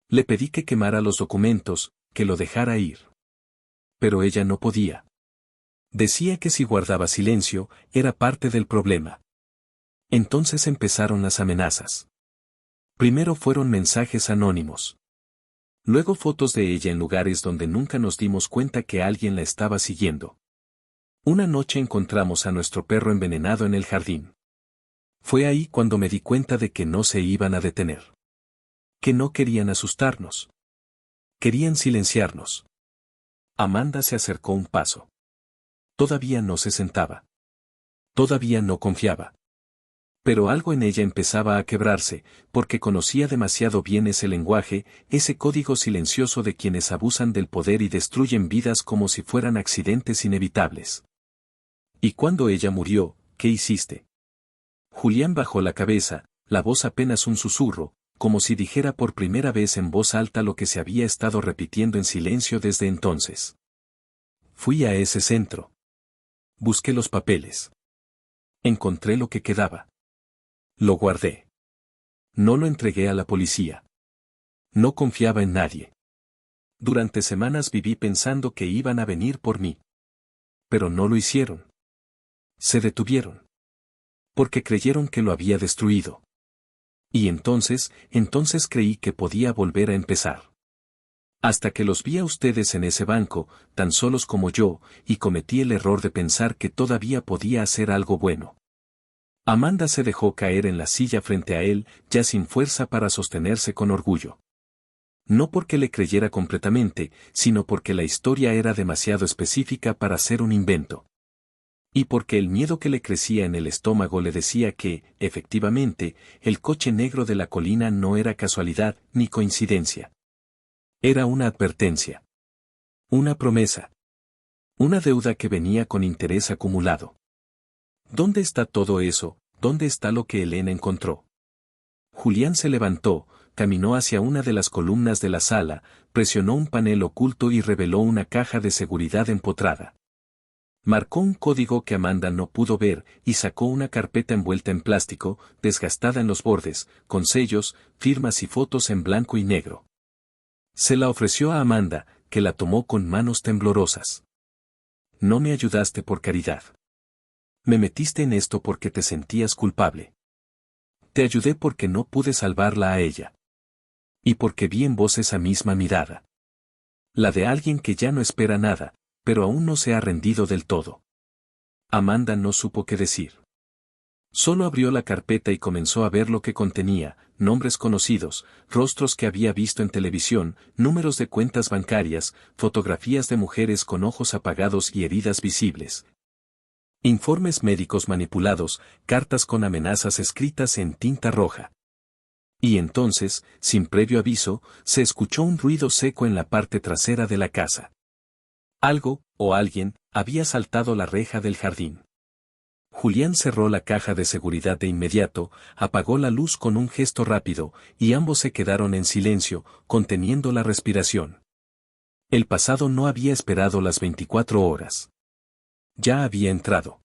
Le pedí que quemara los documentos, que lo dejara ir. Pero ella no podía. Decía que si guardaba silencio, era parte del problema. Entonces empezaron las amenazas. Primero fueron mensajes anónimos. Luego fotos de ella en lugares donde nunca nos dimos cuenta que alguien la estaba siguiendo. Una noche encontramos a nuestro perro envenenado en el jardín. Fue ahí cuando me di cuenta de que no se iban a detener. Que no querían asustarnos. Querían silenciarnos. Amanda se acercó un paso. Todavía no se sentaba. Todavía no confiaba. Pero algo en ella empezaba a quebrarse, porque conocía demasiado bien ese lenguaje, ese código silencioso de quienes abusan del poder y destruyen vidas como si fueran accidentes inevitables. Y cuando ella murió, ¿qué hiciste? Julián bajó la cabeza, la voz apenas un susurro, como si dijera por primera vez en voz alta lo que se había estado repitiendo en silencio desde entonces. Fui a ese centro. Busqué los papeles. Encontré lo que quedaba. Lo guardé. No lo entregué a la policía. No confiaba en nadie. Durante semanas viví pensando que iban a venir por mí. Pero no lo hicieron. Se detuvieron. Porque creyeron que lo había destruido. Y entonces creí que podía volver a empezar. Hasta que los vi a ustedes en ese banco, tan solos como yo, y cometí el error de pensar que todavía podía hacer algo bueno. Amanda se dejó caer en la silla frente a él, ya sin fuerza para sostenerse con orgullo. No porque le creyera completamente, sino porque la historia era demasiado específica para ser un invento. Y porque el miedo que le crecía en el estómago le decía que, efectivamente, el coche negro de la colina no era casualidad ni coincidencia. Era una advertencia. Una promesa. Una deuda que venía con interés acumulado. ¿Dónde está todo eso? ¿Dónde está lo que Elena encontró? Julián se levantó, caminó hacia una de las columnas de la sala, presionó un panel oculto y reveló una caja de seguridad empotrada. Marcó un código que Amanda no pudo ver y sacó una carpeta envuelta en plástico, desgastada en los bordes, con sellos, firmas y fotos en blanco y negro. Se la ofreció a Amanda, que la tomó con manos temblorosas. No me ayudaste por caridad. Me metiste en esto porque te sentías culpable. Te ayudé porque no pude salvarla a ella. Y porque vi en vos esa misma mirada. La de alguien que ya no espera nada, pero aún no se ha rendido del todo. Amanda no supo qué decir. Solo abrió la carpeta y comenzó a ver lo que contenía, nombres conocidos, rostros que había visto en televisión, números de cuentas bancarias, fotografías de mujeres con ojos apagados y heridas visibles. Informes médicos manipulados, cartas con amenazas escritas en tinta roja. Y entonces, sin previo aviso, se escuchó un ruido seco en la parte trasera de la casa. Algo, o alguien, había saltado la reja del jardín. Julián cerró la caja de seguridad de inmediato, apagó la luz con un gesto rápido, y ambos se quedaron en silencio, conteniendo la respiración. El pasado no había esperado las 24 horas. Ya había entrado.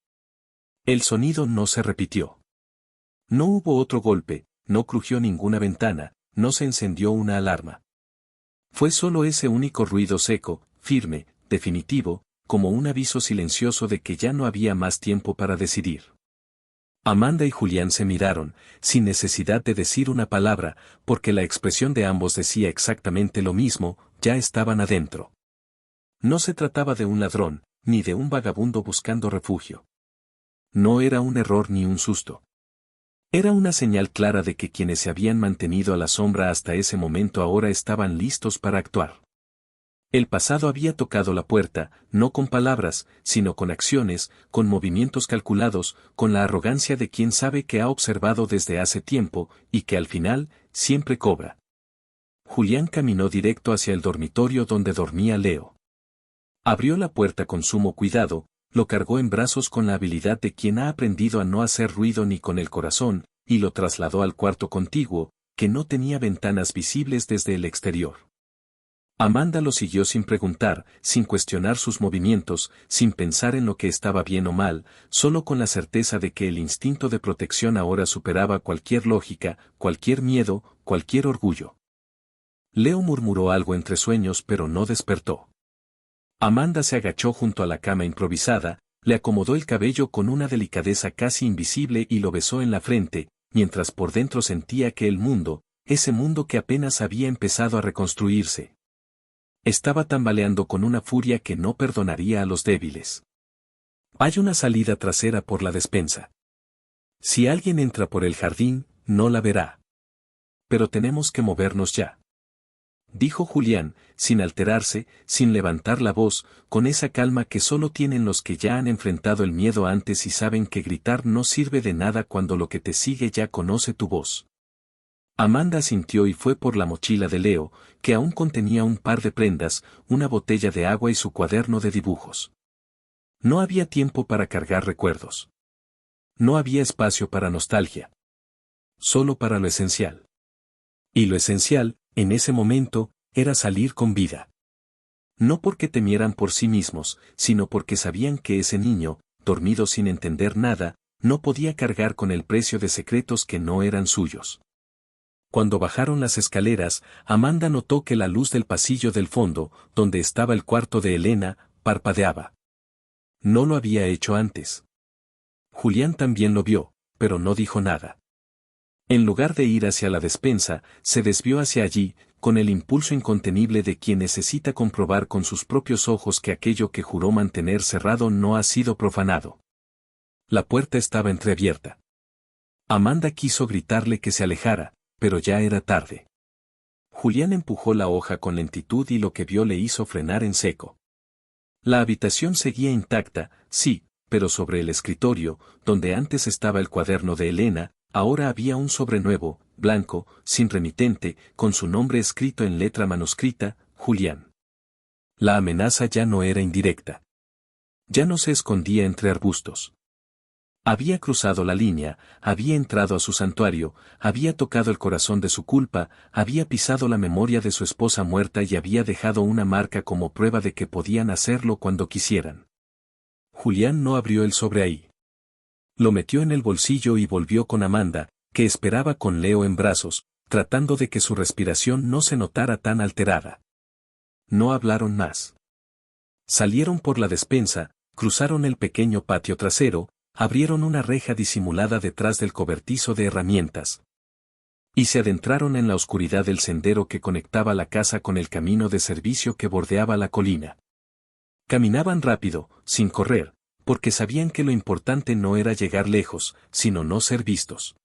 El sonido no se repitió. No hubo otro golpe, no crujió ninguna ventana, no se encendió una alarma. Fue solo ese único ruido seco, firme, definitivo, como un aviso silencioso de que ya no había más tiempo para decidir. Amanda y Julián se miraron, sin necesidad de decir una palabra, porque la expresión de ambos decía exactamente lo mismo, ya estaban adentro. No se trataba de un ladrón, ni de un vagabundo buscando refugio. No era un error ni un susto. Era una señal clara de que quienes se habían mantenido a la sombra hasta ese momento ahora estaban listos para actuar. El pasado había tocado la puerta, no con palabras, sino con acciones, con movimientos calculados, con la arrogancia de quien sabe que ha observado desde hace tiempo, y que al final, siempre cobra. Julián caminó directo hacia el dormitorio donde dormía Leo. Abrió la puerta con sumo cuidado, lo cargó en brazos con la habilidad de quien ha aprendido a no hacer ruido ni con el corazón, y lo trasladó al cuarto contiguo, que no tenía ventanas visibles desde el exterior. Amanda lo siguió sin preguntar, sin cuestionar sus movimientos, sin pensar en lo que estaba bien o mal, solo con la certeza de que el instinto de protección ahora superaba cualquier lógica, cualquier miedo, cualquier orgullo. Leo murmuró algo entre sueños pero no despertó. Amanda se agachó junto a la cama improvisada, le acomodó el cabello con una delicadeza casi invisible y lo besó en la frente, mientras por dentro sentía que el mundo, ese mundo que apenas había empezado a reconstruirse, estaba tambaleando con una furia que no perdonaría a los débiles. Hay una salida trasera por la despensa. Si alguien entra por el jardín, no la verá. Pero tenemos que movernos ya. Dijo Julián, sin alterarse, sin levantar la voz, con esa calma que solo tienen los que ya han enfrentado el miedo antes y saben que gritar no sirve de nada cuando lo que te sigue ya conoce tu voz. Amanda asintió y fue por la mochila de Leo, que aún contenía un par de prendas, una botella de agua y su cuaderno de dibujos. No había tiempo para cargar recuerdos. No había espacio para nostalgia. Solo para lo esencial. Y lo esencial, en ese momento, era salir con vida. No porque temieran por sí mismos, sino porque sabían que ese niño, dormido sin entender nada, no podía cargar con el precio de secretos que no eran suyos. Cuando bajaron las escaleras, Amanda notó que la luz del pasillo del fondo, donde estaba el cuarto de Elena, parpadeaba. No lo había hecho antes. Julián también lo vio, pero no dijo nada. En lugar de ir hacia la despensa, se desvió hacia allí, con el impulso incontenible de quien necesita comprobar con sus propios ojos que aquello que juró mantener cerrado no ha sido profanado. La puerta estaba entreabierta. Amanda quiso gritarle que se alejara, pero ya era tarde. Julián empujó la hoja con lentitud y lo que vio le hizo frenar en seco. La habitación seguía intacta, sí, pero sobre el escritorio, donde antes estaba el cuaderno de Elena, ahora había un sobre nuevo, blanco, sin remitente, con su nombre escrito en letra manuscrita, Julián. La amenaza ya no era indirecta. Ya no se escondía entre arbustos. Había cruzado la línea, había entrado a su santuario, había tocado el corazón de su culpa, había pisado la memoria de su esposa muerta y había dejado una marca como prueba de que podían hacerlo cuando quisieran. Julián no abrió el sobre ahí. Lo metió en el bolsillo y volvió con Amanda, que esperaba con Leo en brazos, tratando de que su respiración no se notara tan alterada. No hablaron más. Salieron por la despensa, cruzaron el pequeño patio trasero, abrieron una reja disimulada detrás del cobertizo de herramientas. Y se adentraron en la oscuridad del sendero que conectaba la casa con el camino de servicio que bordeaba la colina. Caminaban rápido, sin correr, porque sabían que lo importante no era llegar lejos, sino no ser vistos.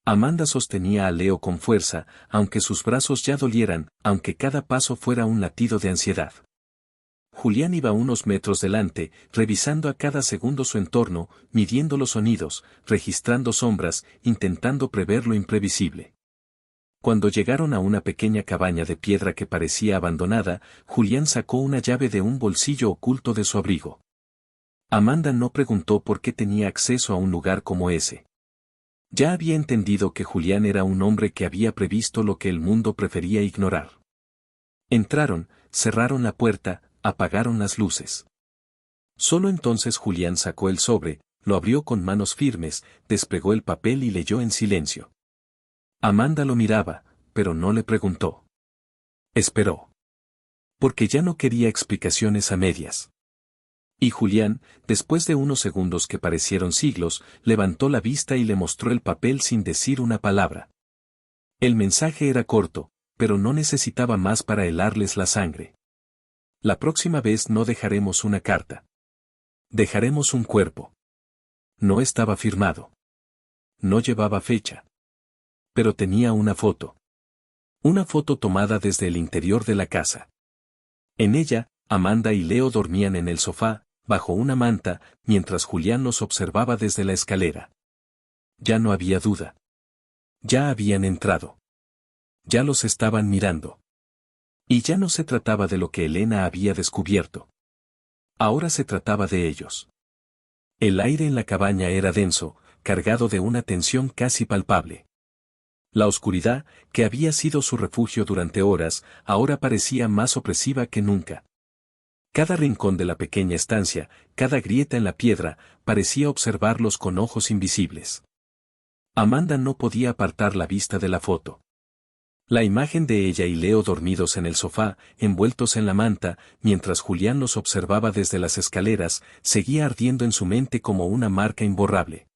Amanda sostenía a Leo con fuerza, aunque sus brazos ya dolieran, aunque cada paso fuera un latido de ansiedad. Julián iba unos metros delante, revisando a cada segundo su entorno, midiendo los sonidos, registrando sombras, intentando prever lo imprevisible. Cuando llegaron a una pequeña cabaña de piedra que parecía abandonada, Julián sacó una llave de un bolsillo oculto de su abrigo. Amanda no preguntó por qué tenía acceso a un lugar como ese. Ya había entendido que Julián era un hombre que había previsto lo que el mundo prefería ignorar. Entraron, cerraron la puerta, apagaron las luces. Solo entonces Julián sacó el sobre, lo abrió con manos firmes, desplegó el papel y leyó en silencio. Amanda lo miraba, pero no le preguntó. Esperó. Porque ya no quería explicaciones a medias. Y Julián, después de unos segundos que parecieron siglos, levantó la vista y le mostró el papel sin decir una palabra. El mensaje era corto, pero no necesitaba más para helarles la sangre. La próxima vez no dejaremos una carta. Dejaremos un cuerpo. No estaba firmado. No llevaba fecha. Pero tenía una foto. Una foto tomada desde el interior de la casa. En ella, Amanda y Leo dormían en el sofá, bajo una manta, mientras Julián los observaba desde la escalera. Ya no había duda. Ya habían entrado. Ya los estaban mirando. Y ya no se trataba de lo que Elena había descubierto. Ahora se trataba de ellos. El aire en la cabaña era denso, cargado de una tensión casi palpable. La oscuridad, que había sido su refugio durante horas, ahora parecía más opresiva que nunca. Cada rincón de la pequeña estancia, cada grieta en la piedra, parecía observarlos con ojos invisibles. Amanda no podía apartar la vista de la foto. La imagen de ella y Leo dormidos en el sofá, envueltos en la manta, mientras Julián los observaba desde las escaleras, seguía ardiendo en su mente como una marca imborrable.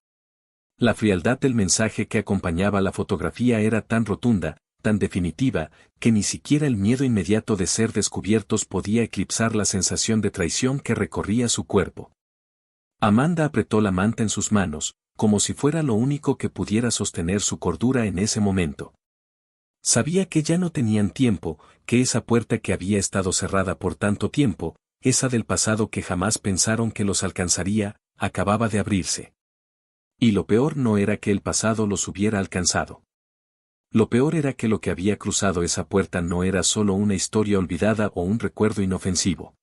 La frialdad del mensaje que acompañaba la fotografía era tan rotunda, tan definitiva, que ni siquiera el miedo inmediato de ser descubiertos podía eclipsar la sensación de traición que recorría su cuerpo. Amanda apretó la manta en sus manos, como si fuera lo único que pudiera sostener su cordura en ese momento. Sabía que ya no tenían tiempo, que esa puerta que había estado cerrada por tanto tiempo, esa del pasado que jamás pensaron que los alcanzaría, acababa de abrirse. Y lo peor no era que el pasado los hubiera alcanzado. Lo peor era que lo que había cruzado esa puerta no era solo una historia olvidada o un recuerdo inofensivo.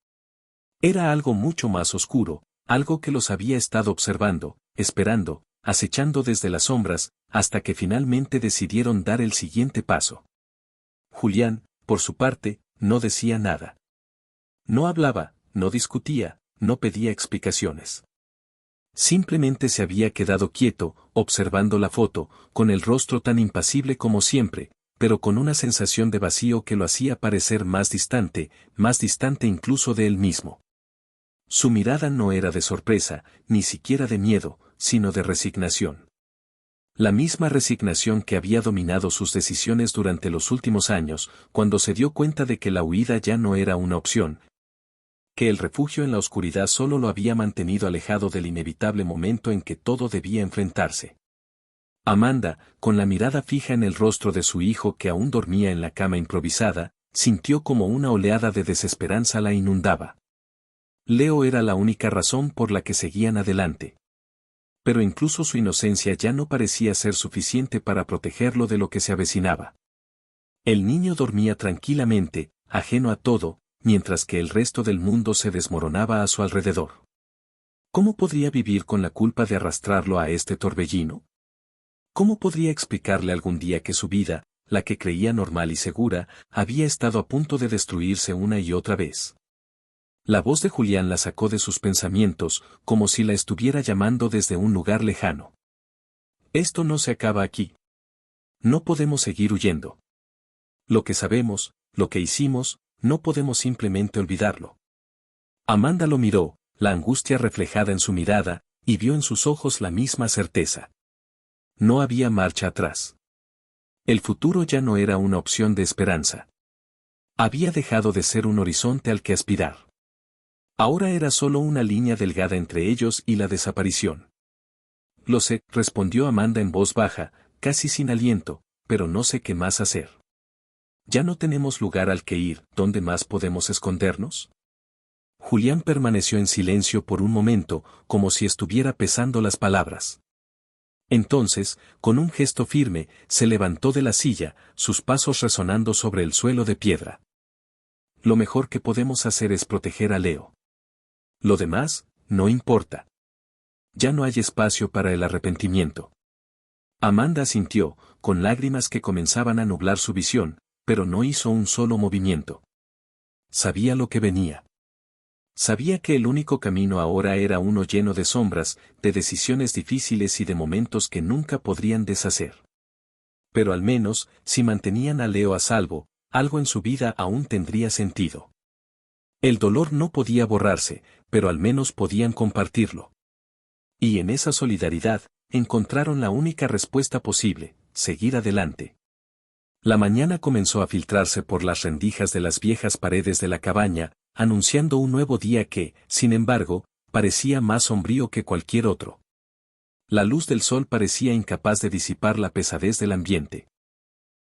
Era algo mucho más oscuro, algo que los había estado observando, esperando, acechando desde las sombras, hasta que finalmente decidieron dar el siguiente paso. Julián, por su parte, no decía nada. No hablaba, no discutía, no pedía explicaciones. Simplemente se había quedado quieto, observando la foto, con el rostro tan impasible como siempre, pero con una sensación de vacío que lo hacía parecer más distante incluso de él mismo. Su mirada no era de sorpresa, ni siquiera de miedo, sino de resignación. La misma resignación que había dominado sus decisiones durante los últimos años, cuando se dio cuenta de que la huida ya no era una opción, que el refugio en la oscuridad solo lo había mantenido alejado del inevitable momento en que todo debía enfrentarse. Amanda, con la mirada fija en el rostro de su hijo que aún dormía en la cama improvisada, sintió como una oleada de desesperanza la inundaba. Leo era la única razón por la que seguían adelante. Pero incluso su inocencia ya no parecía ser suficiente para protegerlo de lo que se avecinaba. El niño dormía tranquilamente, ajeno a todo, mientras que el resto del mundo se desmoronaba a su alrededor. ¿Cómo podría vivir con la culpa de arrastrarlo a este torbellino? ¿Cómo podría explicarle algún día que su vida, la que creía normal y segura, había estado a punto de destruirse una y otra vez? La voz de Julián la sacó de sus pensamientos, como si la estuviera llamando desde un lugar lejano. Esto no se acaba aquí. No podemos seguir huyendo. Lo que sabemos, lo que hicimos, no podemos simplemente olvidarlo. Amanda lo miró, la angustia reflejada en su mirada, y vio en sus ojos la misma certeza. No había marcha atrás. El futuro ya no era una opción de esperanza. Había dejado de ser un horizonte al que aspirar. Ahora era solo una línea delgada entre ellos y la desaparición. Lo sé, respondió Amanda en voz baja, casi sin aliento, pero no sé qué más hacer. ¿Ya no tenemos lugar al que ir? ¿Dónde más podemos escondernos? Julián permaneció en silencio por un momento, como si estuviera pesando las palabras. Entonces, con un gesto firme, se levantó de la silla, sus pasos resonando sobre el suelo de piedra. Lo mejor que podemos hacer es proteger a Leo. Lo demás, no importa. Ya no hay espacio para el arrepentimiento. Amanda asintió, con lágrimas que comenzaban a nublar su visión, pero no hizo un solo movimiento. Sabía lo que venía. Sabía que el único camino ahora era uno lleno de sombras, de decisiones difíciles y de momentos que nunca podrían deshacer. Pero al menos, si mantenían a Leo a salvo, algo en su vida aún tendría sentido. El dolor no podía borrarse, pero al menos podían compartirlo. Y en esa solidaridad, encontraron la única respuesta posible: seguir adelante. La mañana comenzó a filtrarse por las rendijas de las viejas paredes de la cabaña, anunciando un nuevo día que, sin embargo, parecía más sombrío que cualquier otro. La luz del sol parecía incapaz de disipar la pesadez del ambiente.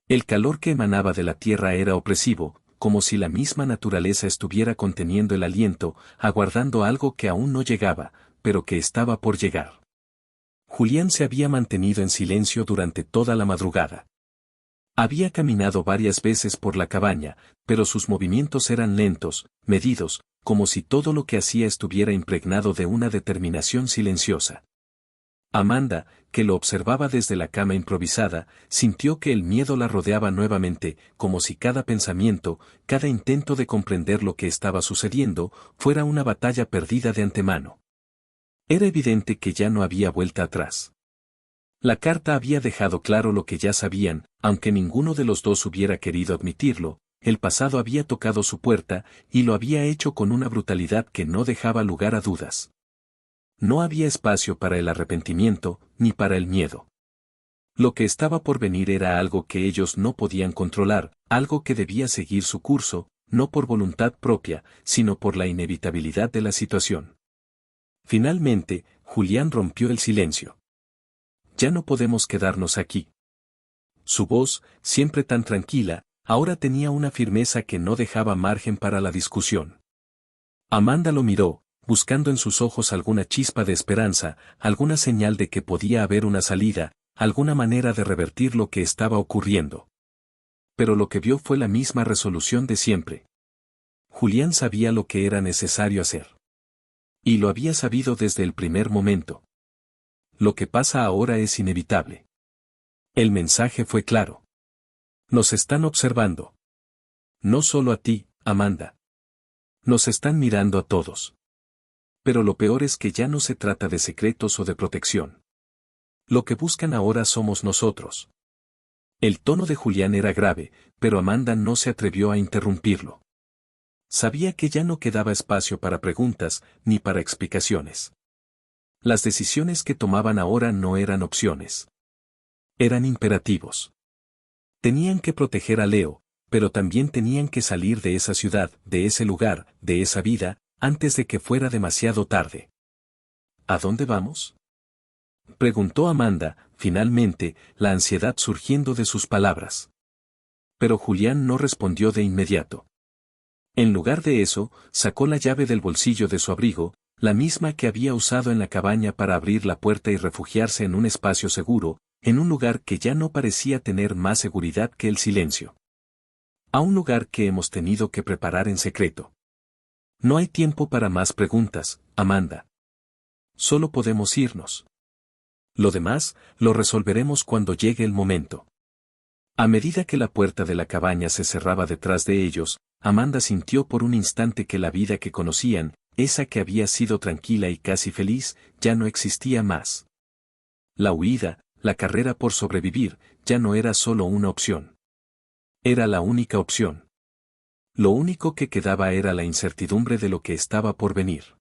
El calor que emanaba de la tierra era opresivo, como si la misma naturaleza estuviera conteniendo el aliento, aguardando algo que aún no llegaba, pero que estaba por llegar. Julián se había mantenido en silencio durante toda la madrugada. Había caminado varias veces por la cabaña, pero sus movimientos eran lentos, medidos, como si todo lo que hacía estuviera impregnado de una determinación silenciosa. Amanda, que lo observaba desde la cama improvisada, sintió que el miedo la rodeaba nuevamente, como si cada pensamiento, cada intento de comprender lo que estaba sucediendo, fuera una batalla perdida de antemano. Era evidente que ya no había vuelta atrás. La carta había dejado claro lo que ya sabían, aunque ninguno de los dos hubiera querido admitirlo: el pasado había tocado su puerta, y lo había hecho con una brutalidad que no dejaba lugar a dudas. No había espacio para el arrepentimiento, ni para el miedo. Lo que estaba por venir era algo que ellos no podían controlar, algo que debía seguir su curso, no por voluntad propia, sino por la inevitabilidad de la situación. Finalmente, Julián rompió el silencio. «Ya no podemos quedarnos aquí». Su voz, siempre tan tranquila, ahora tenía una firmeza que no dejaba margen para la discusión. Amanda lo miró, buscando en sus ojos alguna chispa de esperanza, alguna señal de que podía haber una salida, alguna manera de revertir lo que estaba ocurriendo. Pero lo que vio fue la misma resolución de siempre. Julián sabía lo que era necesario hacer. Y lo había sabido desde el primer momento. Lo que pasa ahora es inevitable. El mensaje fue claro. Nos están observando. No solo a ti, Amanda. Nos están mirando a todos. Pero lo peor es que ya no se trata de secretos o de protección. Lo que buscan ahora somos nosotros. El tono de Julián era grave, pero Amanda no se atrevió a interrumpirlo. Sabía que ya no quedaba espacio para preguntas, ni para explicaciones. Las decisiones que tomaban ahora no eran opciones. Eran imperativos. Tenían que proteger a Leo, pero también tenían que salir de esa ciudad, de ese lugar, de esa vida, antes de que fuera demasiado tarde. ¿A dónde vamos?, preguntó Amanda, finalmente, la ansiedad surgiendo de sus palabras. Pero Julián no respondió de inmediato. En lugar de eso, sacó la llave del bolsillo de su abrigo, la misma que había usado en la cabaña para abrir la puerta y refugiarse en un espacio seguro, en un lugar que ya no parecía tener más seguridad que el silencio. A un lugar que hemos tenido que preparar en secreto. No hay tiempo para más preguntas, Amanda. Solo podemos irnos. Lo demás, lo resolveremos cuando llegue el momento. A medida que la puerta de la cabaña se cerraba detrás de ellos, Amanda sintió por un instante que la vida que conocían, esa que había sido tranquila y casi feliz, ya no existía más. La huida, la carrera por sobrevivir, ya no era solo una opción. Era la única opción. Lo único que quedaba era la incertidumbre de lo que estaba por venir.